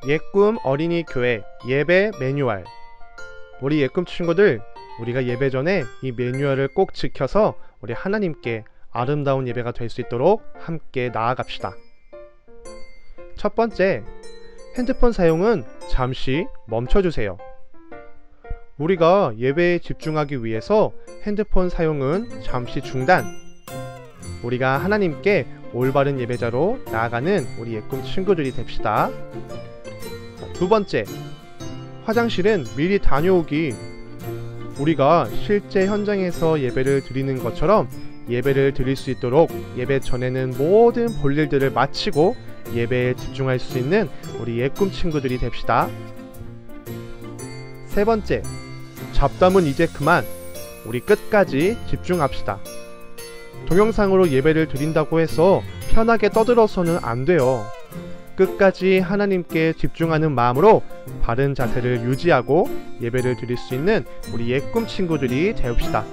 예꿈 어린이 교회 예배 매뉴얼. 우리 예꿈 친구들, 우리가 예배 전에 이 매뉴얼을 꼭 지켜서 우리 하나님께 아름다운 예배가 될 수 있도록 함께 나아갑시다. 첫 번째, 핸드폰 사용은 잠시 멈춰주세요. 우리가 예배에 집중하기 위해서 핸드폰 사용은 잠시 중단. 우리가 하나님께 올바른 예배자로 나아가는 우리 예꿈 친구들이 됩시다. 두 번째, 화장실은 미리 다녀오기. 우리가 실제 현장에서 예배를 드리는 것처럼 예배를 드릴 수 있도록 예배 전에는 모든 볼일들을 마치고 예배에 집중할 수 있는 우리 예꿈 친구들이 됩시다. 세 번째, 잡담은 이제 그만. 우리 끝까지 집중합시다. 동영상으로 예배를 드린다고 해서 편하게 떠들어서는 안 돼요. 끝까지 하나님께 집중하는 마음으로 바른 자세를 유지하고 예배를 드릴 수 있는 우리 예꿈 친구들이 되읍시다.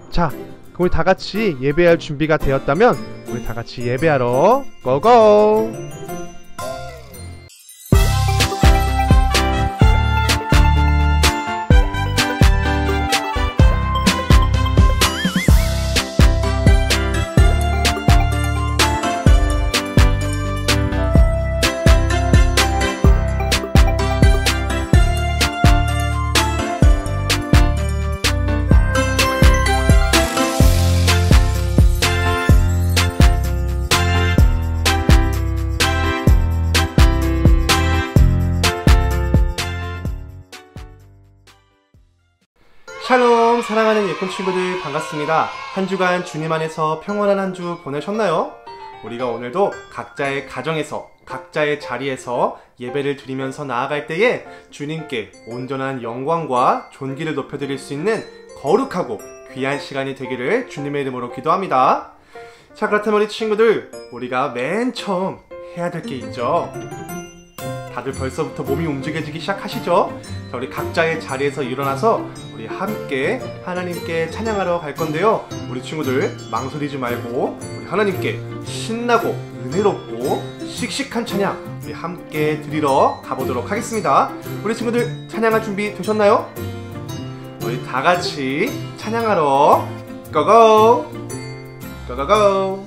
자, 그럼 우리 다같이 예배할 준비가 되었다면 우리 다같이 예배하러 고고! 샬롬, 사랑하는 예꿈 친구들 반갑습니다. 한 주간 주님 안에서 평온한 한 주 보내셨나요? 우리가 오늘도 각자의 가정에서 각자의 자리에서 예배를 드리면서 나아갈 때에 주님께 온전한 영광과 존귀를 높여드릴 수 있는 거룩하고 귀한 시간이 되기를 주님의 이름으로 기도합니다. 자, 그렇다면 우리 친구들, 우리가 맨 처음 해야 될 게 있죠. 다들 벌써부터 몸이 움직여지기 시작하시죠? 자, 우리 각자의 자리에서 일어나서 우리 함께 하나님께 찬양하러 갈 건데요. 우리 친구들 망설이지 말고 우리 하나님께 신나고 은혜롭고 씩씩한 찬양 우리 함께 드리러 가보도록 하겠습니다. 우리 친구들 찬양할 준비 되셨나요? 우리 다같이 찬양하러 고고! 고고고!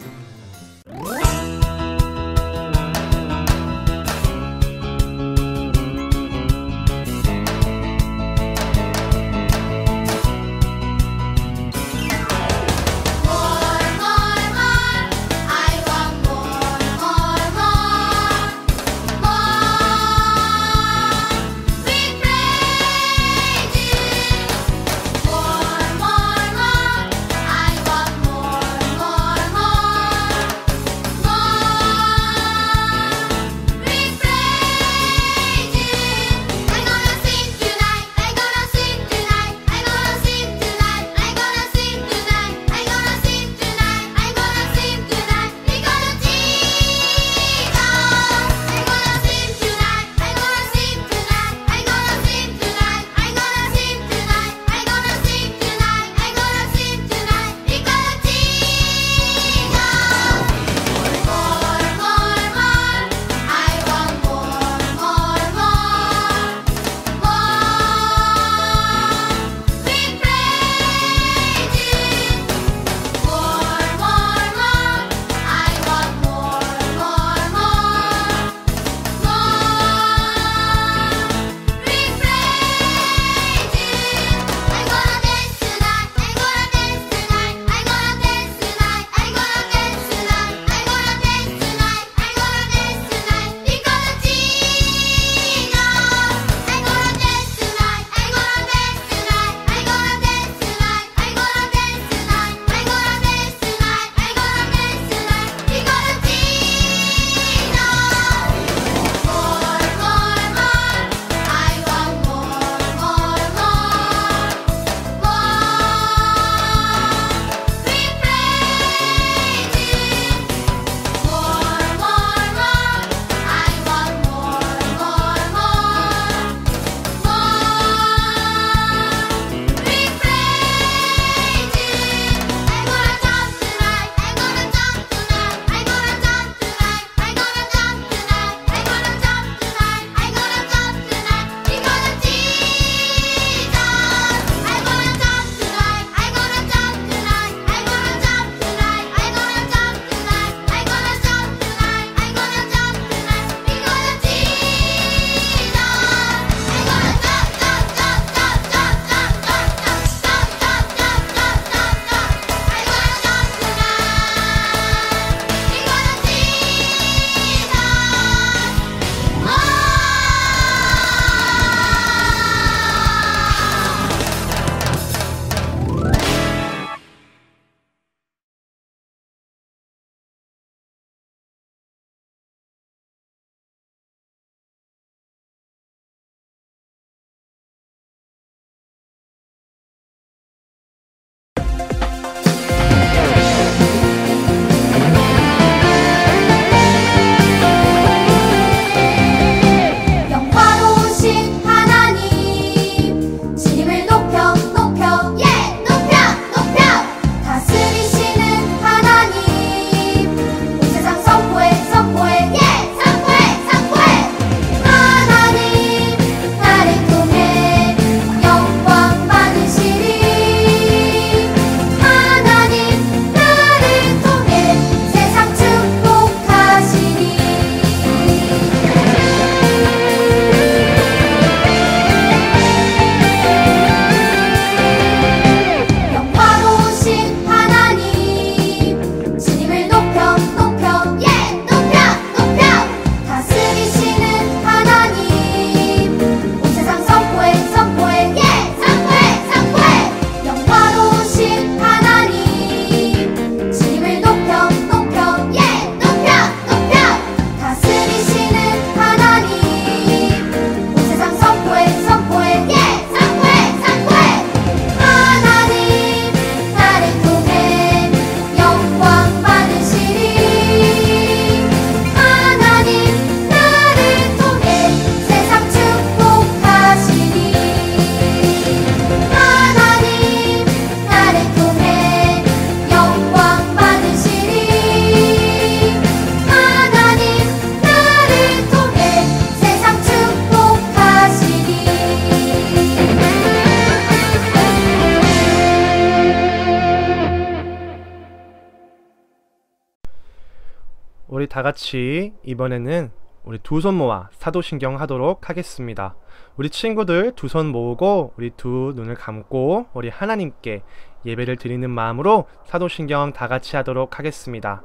우리 다 같이 이번에는 우리 두 손 모아 사도신경 하도록 하겠습니다. 우리 친구들 두 손 모으고 우리 두 눈을 감고 우리 하나님께 예배를 드리는 마음으로 사도신경 다 같이 하도록 하겠습니다.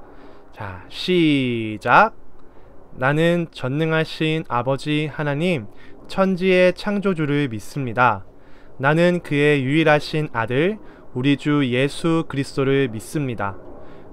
자, 시작! 나는 전능하신 아버지 하나님, 천지의 창조주를 믿습니다. 나는 그의 유일하신 아들, 우리 주 예수 그리스도를 믿습니다.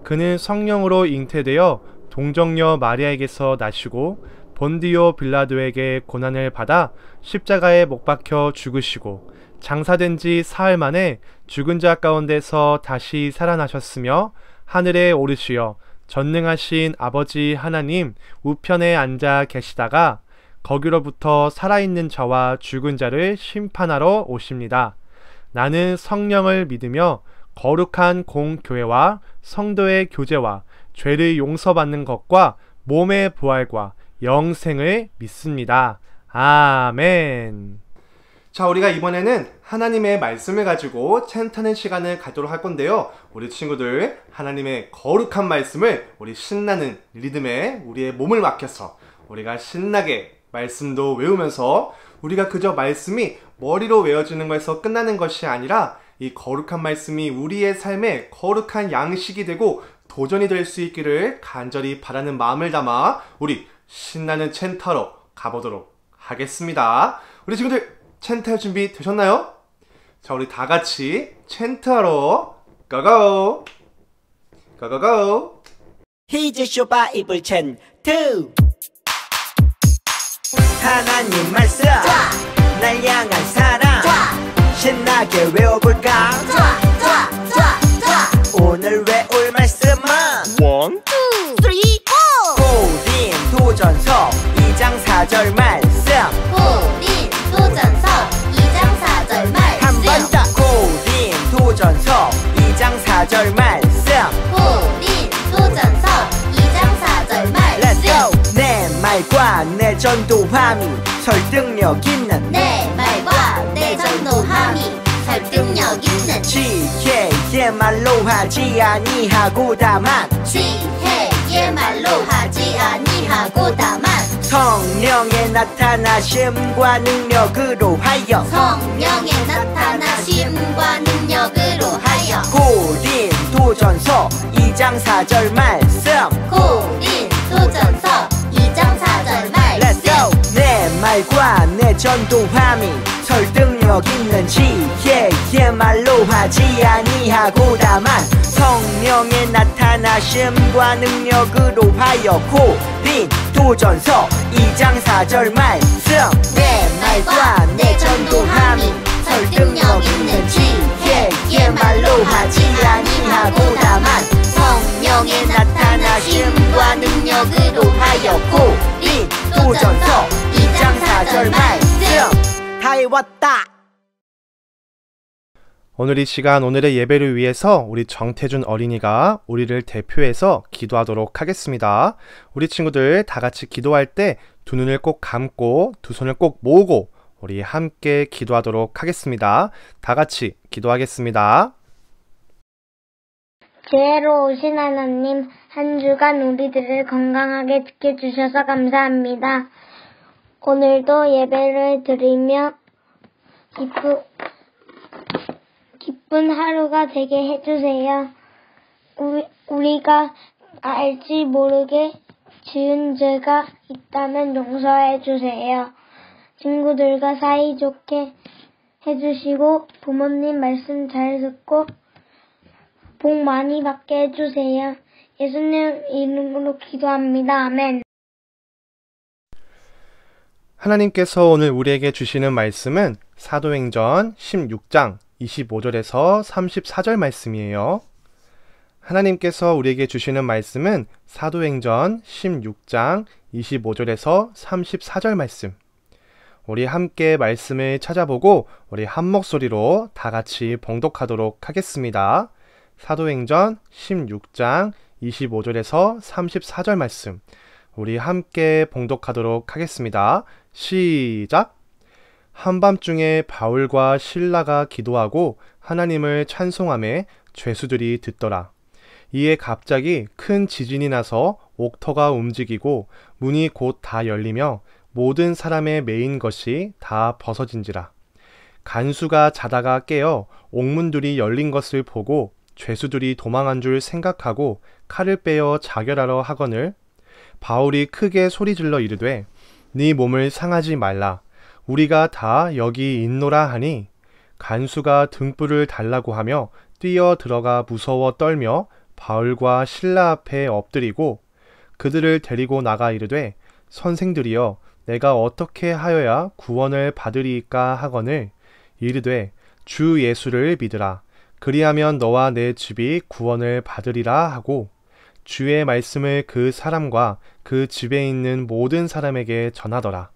그는 성령으로 잉태되어 동정녀 마리아에게서 나시고 본디오 빌라도에게 고난을 받아 십자가에 못 박혀 죽으시고 장사된 지 사흘 만에 죽은 자 가운데서 다시 살아나셨으며 하늘에 오르시어 전능하신 아버지 하나님 우편에 앉아 계시다가 거기로부터 살아있는 자와 죽은 자를 심판하러 오십니다. 나는 성령을 믿으며 거룩한 공교회와 성도의 교제와 죄를 용서받는 것과 몸의 부활과 영생을 믿습니다. 아멘. 자, 우리가 이번에는 하나님의 말씀을 가지고 찬타는 시간을 갖도록 할 건데요. 우리 친구들 하나님의 거룩한 말씀을 우리 신나는 리듬에 우리의 몸을 맡겨서 우리가 신나게 말씀도 외우면서 우리가 그저 말씀이 머리로 외워지는 것에서 끝나는 것이 아니라 이 거룩한 말씀이 우리의 삶에 거룩한 양식이 되고 도전이 될 수 있기를 간절히 바라는 마음을 담아 우리 신나는 찬타로 가보도록 하겠습니다. 우리 친구들 찬타할 준비 되셨나요? 자, 우리 다 같이 찬타로 고고! 고고고! 히즈쇼 바이블 찬트 하나님 말씀 날 향한 사랑 신나게 외워볼까 오늘 외울 말씀은 1, 2, 3, 4 고린도전서 2장 4절 말씀 고린도전서 2장 4절 말씀 한 번 더 고린도전서 2장 4절 말씀 고린도전서 2장 4절 Let's go! 말씀 내 말과 내 전도함이 설득력 있는 내 말과 내 전도함이 설득력 있는 지혜의 말로 하지 아니하고 다만 지혜의 말로 하지 아니하고 다만 성령의 나타나심과 능력으로 하여 성령의 나타나심과 능력으로 하여 고린도전서 2장 4절 말씀 고린도전서 2장 4절 Let's go! 말씀 내 말과 내 전도함이 설득력 있는 지혜의 말로 하지 아니하고 다만 성령의 나타나심과 능력으로 하여 고린도전서 2장 4절 말씀 내 말과 내 전도함이 설득력 있는 지혜의 말로 하지 아니하고 다만 성령의 나타나심과 능력으로 하여 고린도전서 2장 4절 말씀 다 해왔다. 오늘 이 시간 오늘의 예배를 위해서 우리 정태준 어린이가 우리를 대표해서 기도하도록 하겠습니다. 우리 친구들 다 같이 기도할 때 두 눈을 꼭 감고 두 손을 꼭 모으고 우리 함께 기도하도록 하겠습니다. 다 같이 기도하겠습니다. 지혜로 오신 하나님, 한 주간 우리들을 건강하게 지켜주셔서 감사합니다. 오늘도 예배를 드리며 기쁜 하루가 되게 해주세요. 우리가 알지 모르게 지은 죄가 있다면 용서해 주세요. 친구들과 사이좋게 해주시고 부모님 말씀 잘 듣고 복 많이 받게 해주세요. 예수님 이름으로 기도합니다. 아멘. 하나님께서 오늘 우리에게 주시는 말씀은 사도행전 16장 25절에서 34절 말씀이에요. 하나님께서 우리에게 주시는 말씀은 사도행전 16장 25절에서 34절 말씀. 우리 함께 말씀을 찾아보고 우리 한 목소리로 다 같이 봉독하도록 하겠습니다. 사도행전 16장 25절에서 34절 말씀. 우리 함께 봉독하도록 하겠습니다. 시작! 한밤중에 바울과 실라가 기도하고 하나님을 찬송하며 죄수들이 듣더라. 이에 갑자기 큰 지진이 나서 옥터가 움직이고 문이 곧 다 열리며 모든 사람의 메인 것이 다 벗어진지라. 간수가 자다가 깨어 옥문들이 열린 것을 보고 죄수들이 도망한 줄 생각하고 칼을 빼어 자결하러 하거늘 바울이 크게 소리질러 이르되 네 몸을 상하지 말라. 우리가 다 여기 있노라 하니 간수가 등불을 달라고 하며 뛰어 들어가 무서워 떨며 바울과 실라 앞에 엎드리고 그들을 데리고 나가 이르되 선생들이여 내가 어떻게 하여야 구원을 받으리이까 하거늘 이르되 주 예수를 믿으라. 그리하면 너와 내 집이 구원을 받으리라 하고 주의 말씀을 그 사람과 그 집에 있는 모든 사람에게 전하더라.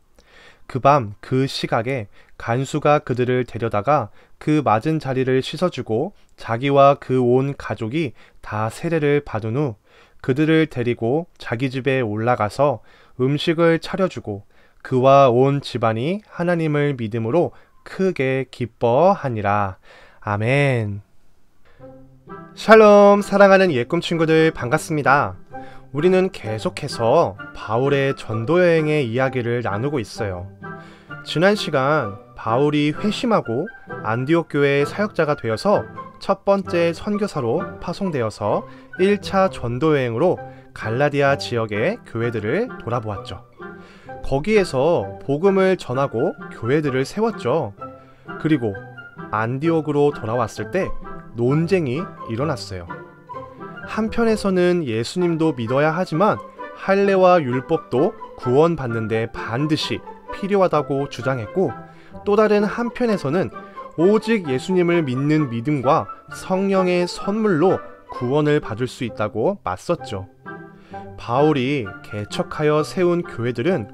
그 밤 그 시각에 간수가 그들을 데려다가 그 맞은 자리를 씻어주고 자기와 그 온 가족이 다 세례를 받은 후 그들을 데리고 자기 집에 올라가서 음식을 차려주고 그와 온 집안이 하나님을 믿음으로 크게 기뻐하니라. 아멘. 샬롬, 사랑하는 예꿈 친구들 반갑습니다. 우리는 계속해서 바울의 전도여행의 이야기를 나누고 있어요. 지난 시간 바울이 회심하고 안디옥 교회의 사역자가 되어서 첫 번째 선교사로 파송되어서 1차 전도여행으로 갈라디아 지역의 교회들을 돌아보았죠. 거기에서 복음을 전하고 교회들을 세웠죠. 그리고 안디옥으로 돌아왔을 때 논쟁이 일어났어요. 한편에서는 예수님도 믿어야 하지만 할례와 율법도 구원받는데 반드시 필요하다고 주장했고 또 다른 한편에서는 오직 예수님을 믿는 믿음과 성령의 선물로 구원을 받을 수 있다고 맞섰죠. 바울이 개척하여 세운 교회들은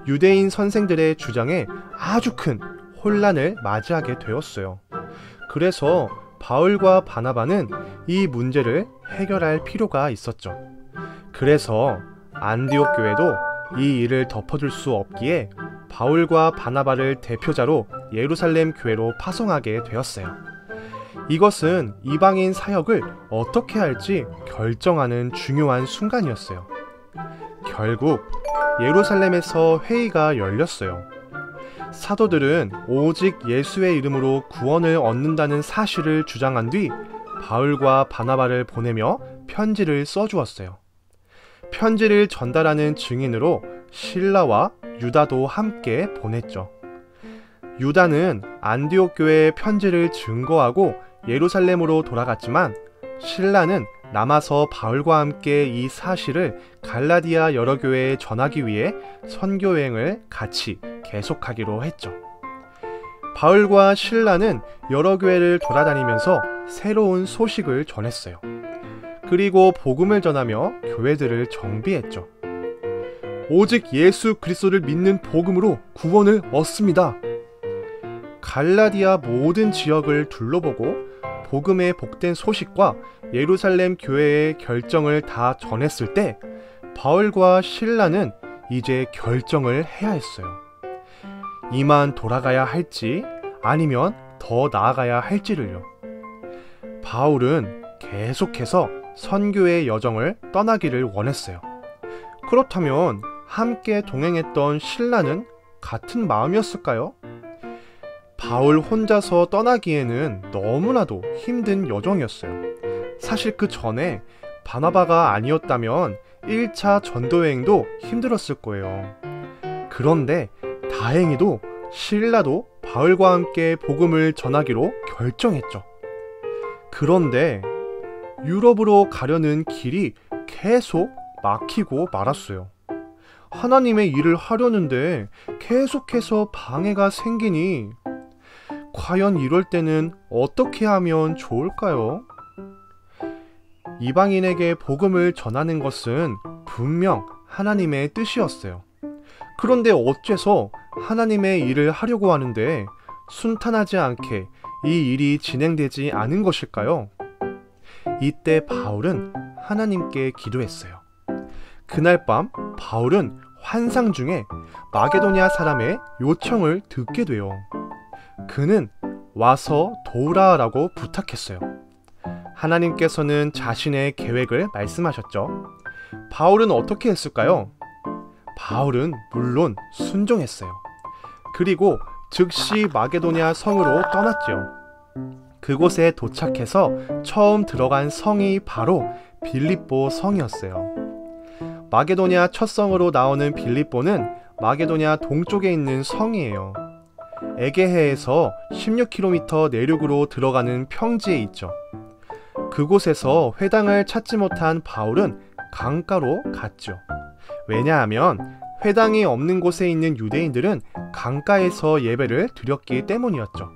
유대인 선생들의 주장에 아주 큰 혼란을 맞이하게 되었어요. 그래서 바울과 바나바는 이 문제를 해결할 필요가 있었죠. 그래서 안디옥 교회도 이 일을 덮어줄 수 없기에 바울과 바나바를 대표자로 예루살렘 교회로 파송하게 되었어요. 이것은 이방인 사역을 어떻게 할지 결정하는 중요한 순간이었어요. 결국 예루살렘에서 회의가 열렸어요. 사도들은 오직 예수의 이름으로 구원을 얻는다는 사실을 주장한 뒤 바울과 바나바를 보내며 편지를 써주었어요. 편지를 전달하는 증인으로 실라와 유다도 함께 보냈죠. 유다는 안디옥 교회의 편지를 증거하고 예루살렘으로 돌아갔지만 실라는 남아서 바울과 함께 이 사실을 갈라디아 여러 교회에 전하기 위해 선교여행을 같이 계속하기로 했죠. 바울과 실라는 여러 교회를 돌아다니면서 새로운 소식을 전했어요. 그리고 복음을 전하며 교회들을 정비했죠. 오직 예수 그리스도를 믿는 복음으로 구원을 얻습니다. 갈라디아 모든 지역을 둘러보고 복음의 복된 소식과 예루살렘 교회의 결정을 다 전했을 때 바울과 실라는 이제 결정을 해야 했어요. 이만 돌아가야 할지 아니면 더 나아가야 할지를요. 바울은 계속해서 선교의 여정을 떠나기를 원했어요. 그렇다면 함께 동행했던 실라는 같은 마음이었을까요? 바울 혼자서 떠나기에는 너무나도 힘든 여정이었어요. 사실 그 전에 바나바가 아니었다면 1차 전도여행도 힘들었을 거예요. 그런데 다행히도 실라도 바울과 함께 복음을 전하기로 결정했죠. 그런데 유럽으로 가려는 길이 계속 막히고 말았어요. 하나님의 일을 하려는데 계속해서 방해가 생기니 과연 이럴 때는 어떻게 하면 좋을까요? 이방인에게 복음을 전하는 것은 분명 하나님의 뜻이었어요. 그런데 어째서 하나님의 일을 하려고 하는데 순탄하지 않게 이 일이 진행되지 않은 것일까요? 이때 바울은 하나님께 기도했어요. 그날 밤 바울은 환상 중에 마게도냐 사람의 요청을 듣게 돼요. 그는 와서 도우라라고 부탁했어요. 하나님께서는 자신의 계획을 말씀하셨죠. 바울은 어떻게 했을까요? 바울은 물론 순종했어요. 그리고 즉시 마게도냐 성으로 떠났죠. 그곳에 도착해서 처음 들어간 성이 바로 빌립보 성이었어요. 마게도냐 첫 성으로 나오는 빌립보는 마게도냐 동쪽에 있는 성이에요. 에게해에서 16km 내륙으로 들어가는 평지에 있죠. 그곳에서 회당을 찾지 못한 바울은 강가로 갔죠. 왜냐하면 회당이 없는 곳에 있는 유대인들은 강가에서 예배를 드렸기 때문이었죠.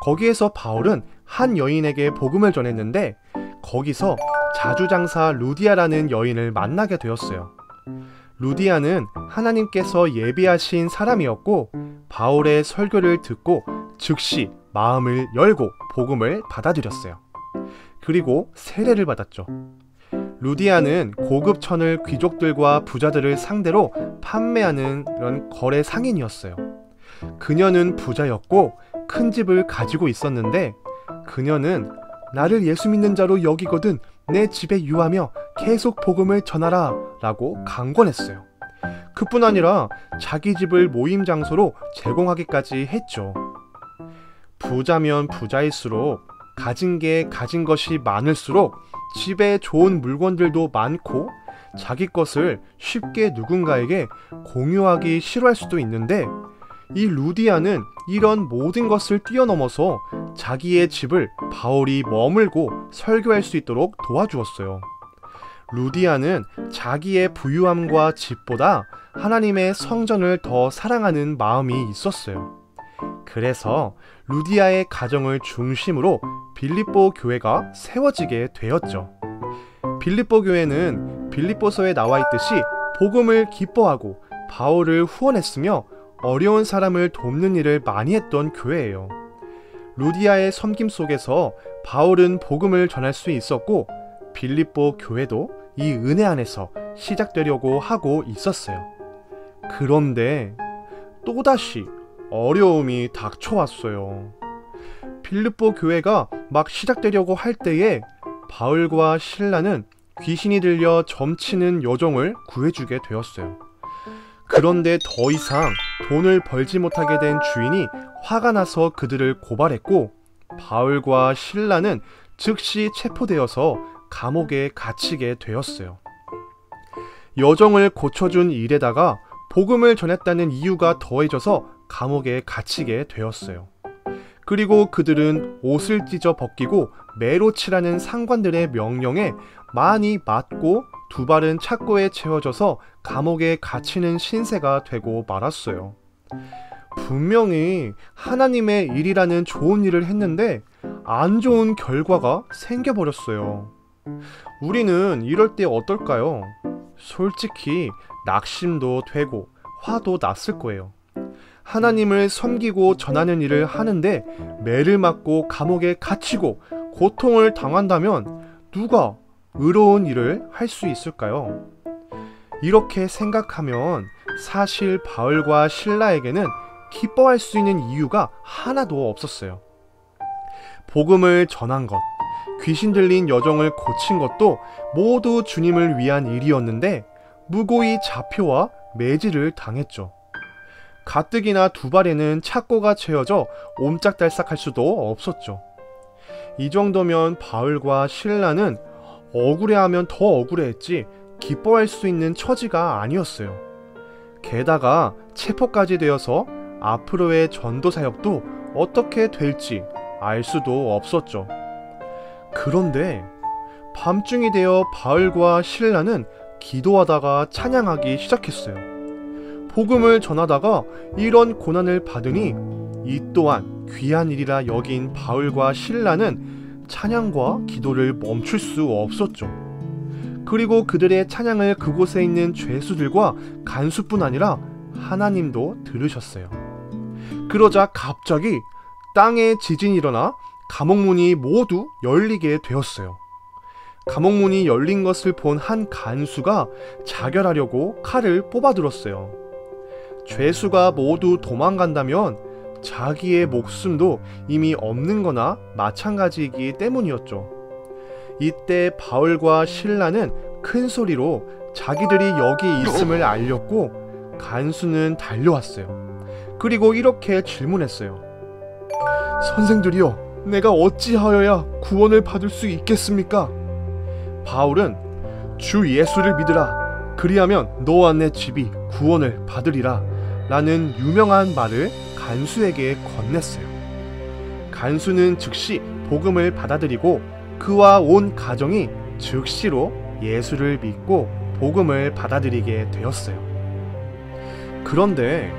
거기에서 바울은 한 여인에게 복음을 전했는데 거기서 자주장사 루디아라는 여인을 만나게 되었어요. 루디아는 하나님께서 예비하신 사람이었고 바울의 설교를 듣고 즉시 마음을 열고 복음을 받아들였어요. 그리고 세례를 받았죠. 루디아는 고급 천을 귀족들과 부자들을 상대로 판매하는 그런 거래 상인이었어요. 그녀는 부자였고 큰 집을 가지고 있었는데 그녀는 나를 예수 믿는 자로 여기거든 내 집에 유하며 계속 복음을 전하라 라고 강권했어요. 그뿐 아니라 자기 집을 모임 장소로 제공하기까지 했죠. 부자면 부자일수록 가진 것이 많을수록 집에 좋은 물건들도 많고 자기 것을 쉽게 누군가에게 공유하기 싫어할 수도 있는데 이 루디아는 이런 모든 것을 뛰어넘어서 자기의 집을 바울이 머물고 설교할 수 있도록 도와주었어요. 루디아는 자기의 부유함과 집보다 하나님의 성전을 더 사랑하는 마음이 있었어요. 그래서 루디아의 가정을 중심으로 빌립보 교회가 세워지게 되었죠. 빌립보 교회는 빌립보서에 나와 있듯이 복음을 기뻐하고 바울을 후원했으며 어려운 사람을 돕는 일을 많이 했던 교회예요. 루디아의 섬김 속에서 바울은 복음을 전할 수 있었고 빌립보 교회도 이 은혜 안에서 시작되려고 하고 있었어요. 그런데 또다시 어려움이 닥쳐왔어요. 빌립보 교회가 막 시작되려고 할 때에 바울과 실라는 귀신이 들려 점치는 여종을 구해주게 되었어요. 그런데 더 이상 돈을 벌지 못하게 된 주인이 화가 나서 그들을 고발했고 바울과 실라는 즉시 체포되어서 감옥에 갇히게 되었어요. 여종을 고쳐준 일에다가 복음을 전했다는 이유가 더해져서 감옥에 갇히게 되었어요. 그리고 그들은 옷을 찢어 벗기고 매로 치라는 상관들의 명령에 많이 맞고 두 발은 착고에 채워져서 감옥에 갇히는 신세가 되고 말았어요. 분명히 하나님의 일이라는 좋은 일을 했는데 안 좋은 결과가 생겨버렸어요. 우리는 이럴 때 어떨까요? 솔직히 낙심도 되고 화도 났을 거예요. 하나님을 섬기고 전하는 일을 하는데 매를 맞고 감옥에 갇히고 고통을 당한다면 누가 의로운 일을 할 수 있을까요? 이렇게 생각하면 사실 바울과 실라에게는 기뻐할 수 있는 이유가 하나도 없었어요. 복음을 전한 것, 귀신 들린 여종을 고친 것도 모두 주님을 위한 일이었는데 무고히 잡혀와 매질을 당했죠. 가뜩이나 두 발에는 착고가 채워져 옴짝달싹할 수도 없었죠. 이 정도면 바울과 실라는 억울해하면 더 억울해했지 기뻐할 수 있는 처지가 아니었어요. 게다가 체포까지 되어서 앞으로의 전도 사역도 어떻게 될지 알 수도 없었죠. 그런데 밤중이 되어 바울과 실라는 기도하다가 찬양하기 시작했어요. 복음을 전하다가 이런 고난을 받으니 이 또한 귀한 일이라 여긴 바울과 실라는 찬양과 기도를 멈출 수 없었죠. 그리고 그들의 찬양을 그곳에 있는 죄수들과 간수뿐 아니라 하나님도 들으셨어요. 그러자 갑자기 땅에 지진이 일어나 감옥문이 모두 열리게 되었어요. 감옥문이 열린 것을 본 한 간수가 자결하려고 칼을 뽑아들었어요. 죄수가 모두 도망간다면 자기의 목숨도 이미 없는 거나 마찬가지이기 때문이었죠. 이때 바울과 실라는 큰 소리로 자기들이 여기 있음을 알렸고 간수는 달려왔어요. 그리고 이렇게 질문했어요. 선생들이여, 내가 어찌하여야 구원을 받을 수 있겠습니까? 바울은 주 예수를 믿으라. 그리하면 너와 내 집이 구원을 받으리라 라는 유명한 말을 간수에게 건넸어요. 간수는 즉시 복음을 받아들이고 그와 온 가정이 즉시로 예수를 믿고 복음을 받아들이게 되었어요. 그런데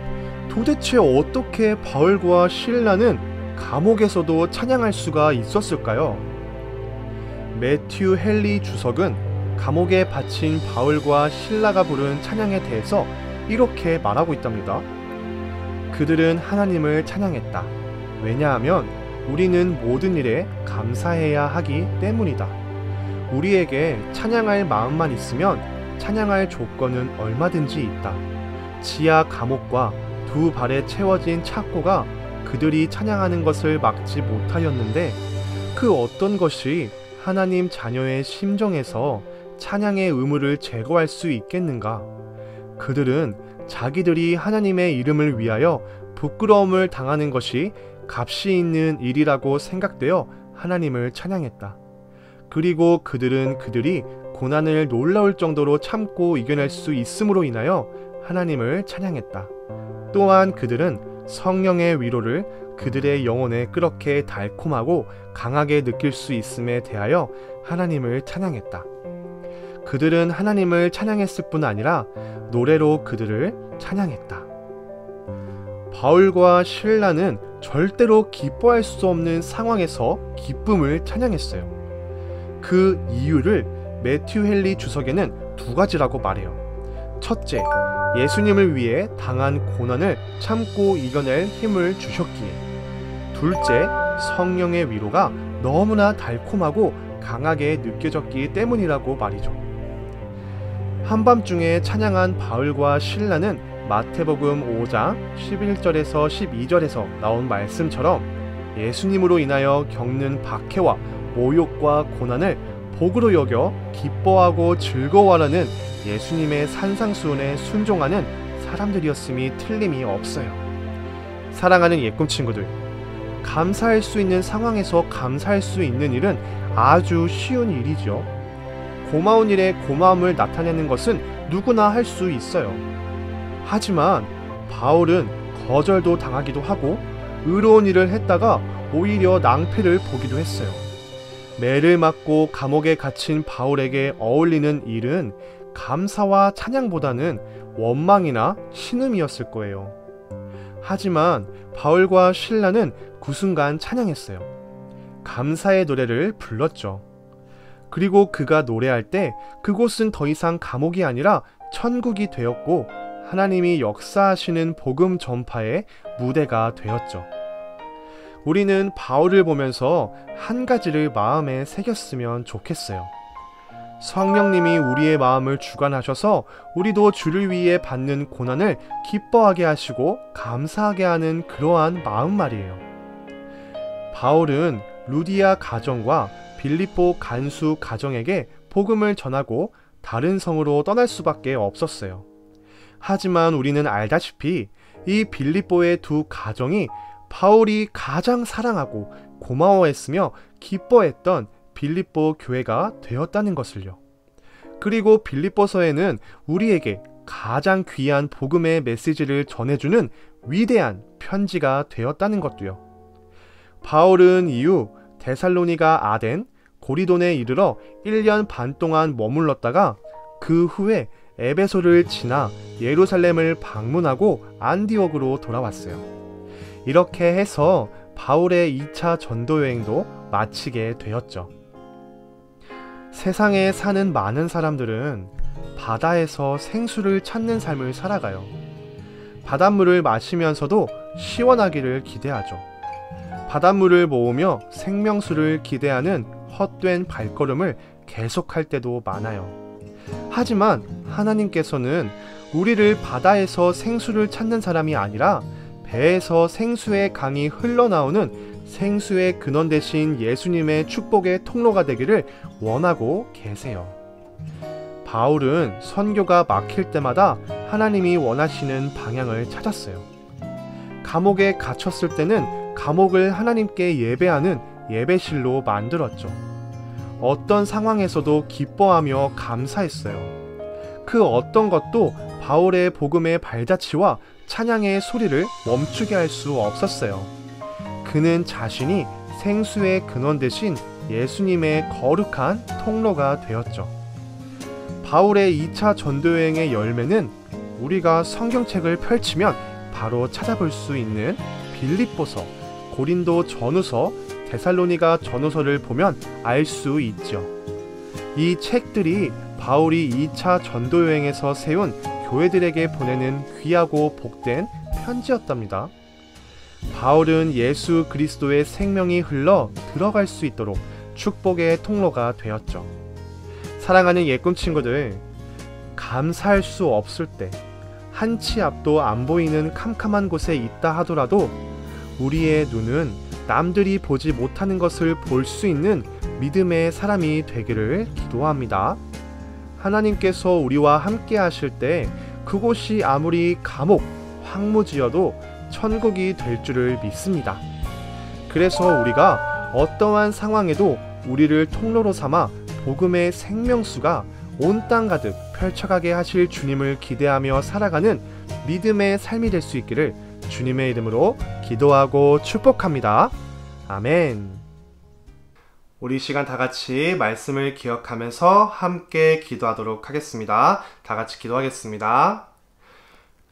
도대체 어떻게 바울과 실라는 감옥에서도 찬양할 수가 있었을까요? 매튜 헨리 주석은 감옥에 바친 바울과 실라가 부른 찬양에 대해서 이렇게 말하고 있답니다. 그들은 하나님을 찬양했다. 왜냐하면 우리는 모든 일에 감사해야 하기 때문이다. 우리에게 찬양할 마음만 있으면 찬양할 조건은 얼마든지 있다. 지하 감옥과 두 발에 채워진 착고가 그들이 찬양하는 것을 막지 못하였는데 그 어떤 것이 하나님 자녀의 심정에서 찬양의 의무를 제거할 수 있겠는가? 그들은 자기들이 하나님의 이름을 위하여 부끄러움을 당하는 것이 값이 있는 일이라고 생각되어 하나님을 찬양했다. 그리고 그들은 그들이 고난을 놀라울 정도로 참고 이겨낼 수 있음으로 인하여 하나님을 찬양했다. 또한 그들은 성령의 위로를 그들의 영혼에 그렇게 달콤하고 강하게 느낄 수 있음에 대하여 하나님을 찬양했다. 그들은 하나님을 찬양했을 뿐 아니라 노래로 그들을 찬양했다. 바울과 실라는 절대로 기뻐할 수 없는 상황에서 기쁨을 찬양했어요. 그 이유를 매튜 헨리 주석에는 두 가지라고 말해요. 첫째, 예수님을 위해 당한 고난을 참고 이겨낼 힘을 주셨기에. 둘째, 성령의 위로가 너무나 달콤하고 강하게 느껴졌기 때문이라고 말이죠. 한밤중에 찬양한 바울과 실라는 마태복음 5장 11절에서 12절에서 나온 말씀처럼 예수님으로 인하여 겪는 박해와 모욕과 고난을 복으로 여겨 기뻐하고 즐거워하는 예수님의 산상수훈에 순종하는 사람들이었음이 틀림이 없어요. 사랑하는 예꿈 친구들, 감사할 수 있는 상황에서 감사할 수 있는 일은 아주 쉬운 일이죠. 고마운 일에 고마움을 나타내는 것은 누구나 할 수 있어요. 하지만 바울은 거절도 당하기도 하고 의로운 일을 했다가 오히려 낭패를 보기도 했어요. 매를 맞고 감옥에 갇힌 바울에게 어울리는 일은 감사와 찬양보다는 원망이나 신음이었을 거예요. 하지만 바울과 실라는 그 순간 찬양했어요. 감사의 노래를 불렀죠. 그리고 그가 노래할 때 그곳은 더 이상 감옥이 아니라 천국이 되었고 하나님이 역사하시는 복음 전파의 무대가 되었죠. 우리는 바울을 보면서 한 가지를 마음에 새겼으면 좋겠어요. 성령님이 우리의 마음을 주관하셔서 우리도 주를 위해 받는 고난을 기뻐하게 하시고 감사하게 하는 그러한 마음 말이에요. 바울은 루디아 가정과 빌립보 간수 가정에게 복음을 전하고 다른 성으로 떠날 수밖에 없었어요. 하지만 우리는 알다시피 이 빌립보의 두 가정이 바울이 가장 사랑하고 고마워했으며 기뻐했던 빌립보 교회가 되었다는 것을요. 그리고 빌립보서에는 우리에게 가장 귀한 복음의 메시지를 전해주는 위대한 편지가 되었다는 것도요. 바울은 이후 데살로니가 아덴, 고리돈에 이르러 1년 반 동안 머물렀다가 그 후에 에베소를 지나 예루살렘을 방문하고 안디옥으로 돌아왔어요. 이렇게 해서 바울의 2차 전도 여행도 마치게 되었죠. 세상에 사는 많은 사람들은 바다에서 생수를 찾는 삶을 살아가요. 바닷물을 마시면서도 시원하기를 기대하죠. 바닷물을 모으며 생명수를 기대하는 헛된 발걸음을 계속할 때도 많아요. 하지만 하나님께서는 우리를 바다에서 생수를 찾는 사람이 아니라 배에서 생수의 강이 흘러나오는 생수의 근원 되신 예수님의 축복의 통로가 되기를 원하고 계세요. 바울은 선교가 막힐 때마다 하나님이 원하시는 방향을 찾았어요. 감옥에 갇혔을 때는 감옥을 하나님께 예배하는 예배실로 만들었죠. 어떤 상황에서도 기뻐하며 감사했어요. 그 어떤 것도 바울의 복음의 발자취와 찬양의 소리를 멈추게 할 수 없었어요. 그는 자신이 생수의 근원 대신 예수님의 거룩한 통로가 되었죠. 바울의 2차 전도여행의 열매는 우리가 성경책을 펼치면 바로 찾아볼 수 있는 빌립보서, 고린도 전후서, 데살로니가 전후서를 보면 알 수 있죠. 이 책들이 바울이 2차 전도여행에서 세운 교회들에게 보내는 귀하고 복된 편지였답니다. 바울은 예수 그리스도의 생명이 흘러 들어갈 수 있도록 축복의 통로가 되었죠. 사랑하는 예꿈 친구들, 감사할 수 없을 때, 한 치 앞도 안 보이는 캄캄한 곳에 있다 하더라도 우리의 눈은 남들이 보지 못하는 것을 볼 수 있는 믿음의 사람이 되기를 기도합니다. 하나님께서 우리와 함께 하실 때 그곳이 아무리 감옥, 황무지여도 천국이 될 줄을 믿습니다. 그래서 우리가 어떠한 상황에도 우리를 통로로 삼아 복음의 생명수가 온 땅 가득 펼쳐가게 하실 주님을 기대하며 살아가는 믿음의 삶이 될 수 있기를 주님의 이름으로 기도하고 축복합니다. 아멘. 우리 시간 다 같이 말씀을 기억하면서 함께 기도하도록 하겠습니다. 다 같이 기도하겠습니다.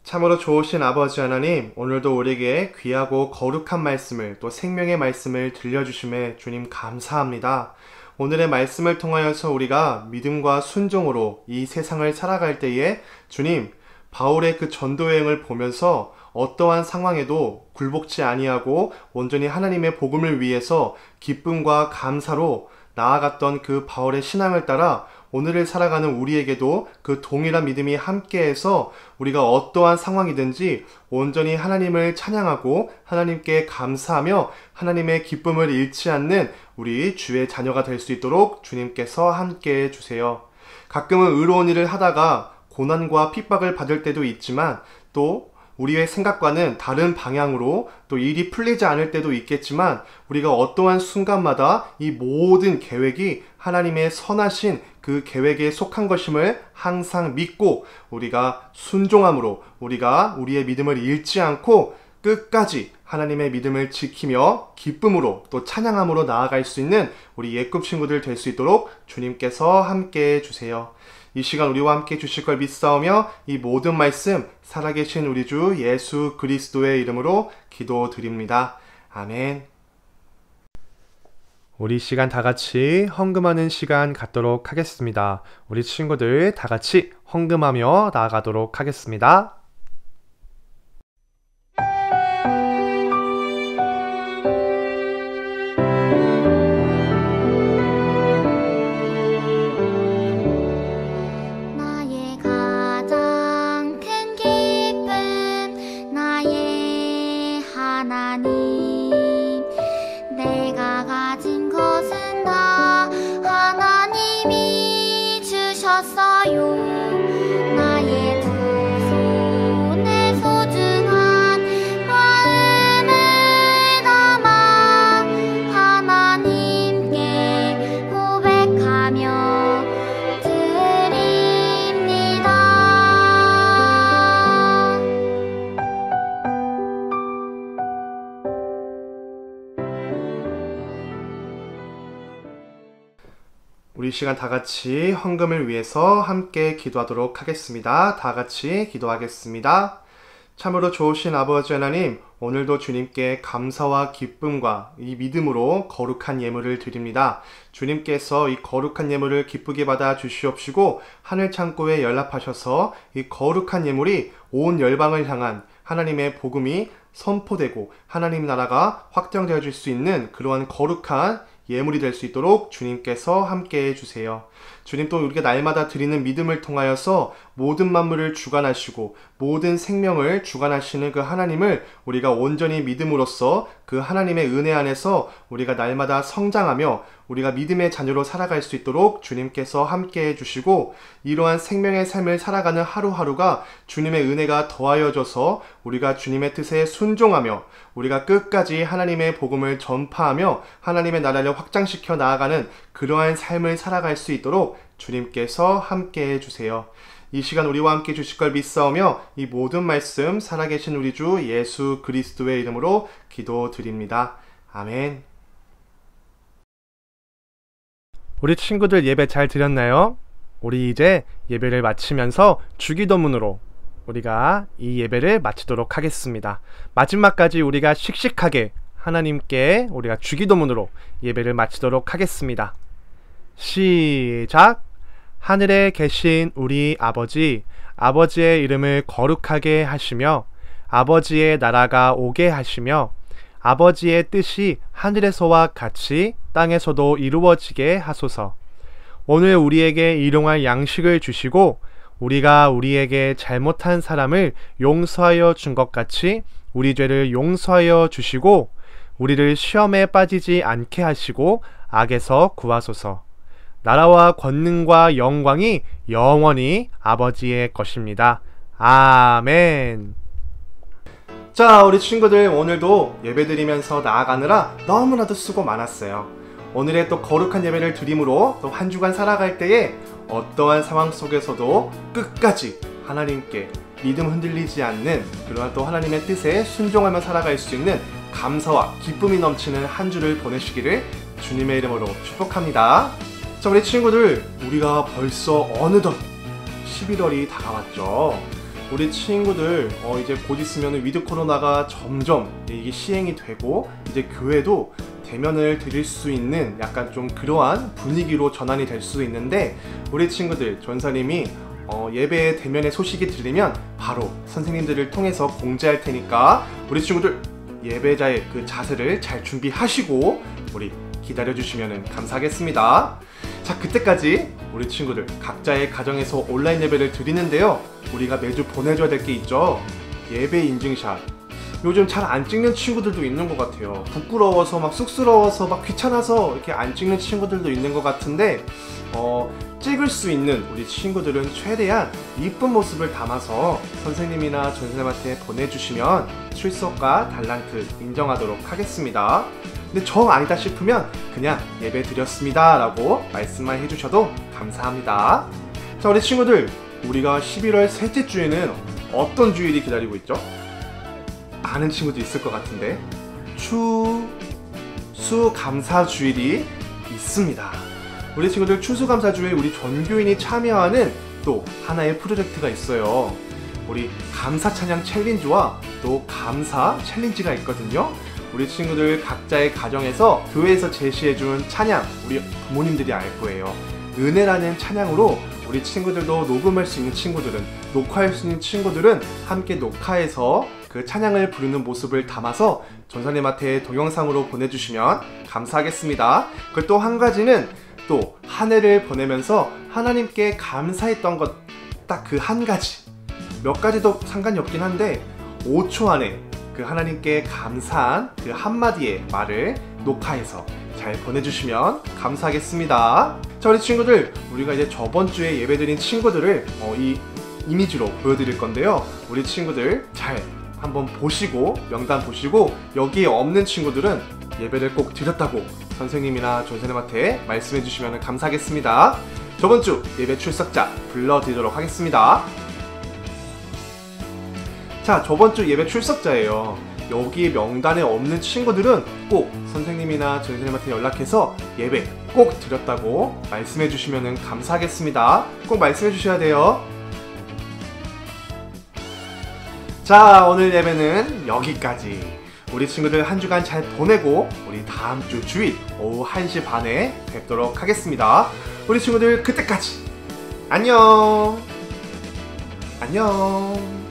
참으로 좋으신 아버지 하나님, 오늘도 우리에게 귀하고 거룩한 말씀을, 또 생명의 말씀을 들려주심에 주님 감사합니다. 오늘의 말씀을 통하여서 우리가 믿음과 순종으로 이 세상을 살아갈 때에 주님, 바울의 그 전도여행을 보면서 어떠한 상황에도 굴복치 아니하고 온전히 하나님의 복음을 위해서 기쁨과 감사로 나아갔던 그 바울의 신앙을 따라 오늘을 살아가는 우리에게도 그 동일한 믿음이 함께해서 우리가 어떠한 상황이든지 온전히 하나님을 찬양하고 하나님께 감사하며 하나님의 기쁨을 잃지 않는 우리 주의 자녀가 될 수 있도록 주님께서 함께해 주세요. 가끔은 의로운 일을 하다가 고난과 핍박을 받을 때도 있지만 또 우리의 생각과는 다른 방향으로 또 일이 풀리지 않을 때도 있겠지만 우리가 어떠한 순간마다 이 모든 계획이 하나님의 선하신 그 계획에 속한 것임을 항상 믿고 우리가 순종함으로 우리가 우리의 믿음을 잃지 않고 끝까지 하나님의 믿음을 지키며 기쁨으로 또 찬양함으로 나아갈 수 있는 우리 예꿈 친구들 될 수 있도록 주님께서 함께해 주세요. 이 시간 우리와 함께 주실 걸 믿사오며 이 모든 말씀 살아계신 우리 주 예수 그리스도의 이름으로 기도드립니다. 아멘. 우리 시간 다 같이 헌금하는 시간 갖도록 하겠습니다. 우리 친구들 다 같이 헌금하며 나아가도록 하겠습니다. 나의 두 손에 소중한 마음을 담아 하나님께 고백하며 드립니다. 우리 시간 다 같이 헌금을 위해서 함께 기도하도록 하겠습니다. 다 같이 기도하겠습니다. 참으로 좋으신 아버지 하나님, 오늘도 주님께 감사와 기쁨과 이 믿음으로 거룩한 예물을 드립니다. 주님께서 이 거룩한 예물을 기쁘게 받아 주시옵시고 하늘 창고에 연락하셔서 이 거룩한 예물이 온 열방을 향한 하나님의 복음이 선포되고 하나님 나라가 확장되어질 수 있는 그러한 거룩한 예물이 될 수 있도록 주님께서 함께해 주세요. 주님 또 우리가 날마다 드리는 믿음을 통하여서 모든 만물을 주관하시고 모든 생명을 주관하시는 그 하나님을 우리가 온전히 믿음으로써 그 하나님의 은혜 안에서 우리가 날마다 성장하며 우리가 믿음의 자녀로 살아갈 수 있도록 주님께서 함께 해주시고, 이러한 생명의 삶을 살아가는 하루하루가 주님의 은혜가 더하여져서 우리가 주님의 뜻에 순종하며 우리가 끝까지 하나님의 복음을 전파하며 하나님의 나라를 확장시켜 나아가는 그러한 삶을 살아갈 수 있도록 주님께서 함께 해주세요. 이 시간 우리와 함께 주실 걸 믿사오며 이 모든 말씀 살아계신 우리 주 예수 그리스도의 이름으로 기도드립니다. 아멘. 우리 친구들 예배 잘 드렸나요? 우리 이제 예배를 마치면서 주기도문으로 우리가 이 예배를 마치도록 하겠습니다. 마지막까지 우리가 씩씩하게 하나님께 우리가 주기도문으로 예배를 마치도록 하겠습니다. 시작! 하늘에 계신 우리 아버지, 아버지의 이름을 거룩하게 하시며 아버지의 나라가 오게 하시며 아버지의 뜻이 하늘에서와 같이 땅에서도 이루어지게 하소서. 오늘 우리에게 일용할 양식을 주시고 우리가 우리에게 잘못한 사람을 용서하여 준 것 같이 우리 죄를 용서하여 주시고 우리를 시험에 빠지지 않게 하시고 악에서 구하소서. 나라와 권능과 영광이 영원히 아버지의 것입니다. 아멘. 자, 우리 친구들 오늘도 예배드리면서 나아가느라 너무나도 수고 많았어요. 오늘의 또 거룩한 예배를 드림으로 또 한 주간 살아갈 때에 어떠한 상황 속에서도 끝까지 하나님께 믿음 흔들리지 않는 그러한 또 하나님의 뜻에 순종하며 살아갈 수 있는 감사와 기쁨이 넘치는 한 주를 보내시기를 주님의 이름으로 축복합니다. 자, 우리 친구들, 우리가 벌써 어느덧 11월이 다가왔죠. 우리 친구들 이제 곧 있으면 위드 코로나가 점점 이게 시행이 되고 이제 교회도 대면을 드릴 수 있는 약간 좀 그러한 분위기로 전환이 될 수 있는데, 우리 친구들 전사님이 예배 대면의 소식이 들리면 바로 선생님들을 통해서 공지할 테니까 우리 친구들 예배자의 그 자세를 잘 준비하시고 우리 기다려주시면 감사하겠습니다. 자, 그때까지 우리 친구들 각자의 가정에서 온라인 예배를 드리는데요, 우리가 매주 보내줘야 될 게 있죠. 예배 인증샷. 요즘 잘 안 찍는 친구들도 있는 것 같아요. 부끄러워서 막 쑥스러워서 막 귀찮아서 이렇게 안 찍는 친구들도 있는 것 같은데 찍을 수 있는 우리 친구들은 최대한 이쁜 모습을 담아서 선생님이나 전선생님한테 보내주시면 출석과 달란트 인정하도록 하겠습니다. 근데 정 아니다 싶으면 그냥 예배 드렸습니다 라고 말씀만 해주셔도 감사합니다. 자, 우리 친구들, 우리가 11월 셋째 주에는 어떤 주일이 기다리고 있죠? 아는 친구도 있을 것 같은데 추수감사주일이 있습니다. 우리 친구들 추수감사주일 우리 전교인이 참여하는 또 하나의 프로젝트가 있어요. 우리 감사찬양 챌린지와 또 감사 챌린지가 있거든요. 우리 친구들 각자의 가정에서 교회에서 제시해준 찬양, 우리 부모님들이 알 거예요. 은혜라는 찬양으로 우리 친구들도 녹음할 수 있는 친구들은, 녹화할 수 있는 친구들은 함께 녹화해서 그 찬양을 부르는 모습을 담아서 전사님한테 동영상으로 보내주시면 감사하겠습니다. 그리고 또 한 가지는 또 한 해를 보내면서 하나님께 감사했던 것 딱 그 한 가지, 몇 가지도 상관이 없긴 한데 5초 안에 그 하나님께 감사한 그 한마디의 말을 녹화해서 잘 보내주시면 감사하겠습니다. 자, 우리 친구들, 우리가 이제 저번 주에 예배드린 친구들을 이 이미지로 보여드릴 건데요, 우리 친구들 잘 한번 보시고 명단 보시고 여기에 없는 친구들은 예배를 꼭 드렸다고 선생님이나 전선생님한테 말씀해 주시면 감사하겠습니다. 저번 주 예배 출석자 불러드리도록 하겠습니다. 자, 저번 주 예배 출석자예요. 여기 명단에 없는 친구들은 꼭 선생님이나 전선생님한테 연락해서 예배 꼭 드렸다고 말씀해 주시면 감사하겠습니다. 꼭 말씀해 주셔야 돼요. 자, 오늘 예배는 여기까지. 우리 친구들 한 주간 잘 보내고 우리 다음 주 주일 오후 1시 반에 뵙도록 하겠습니다. 우리 친구들 그때까지 안녕. 안녕.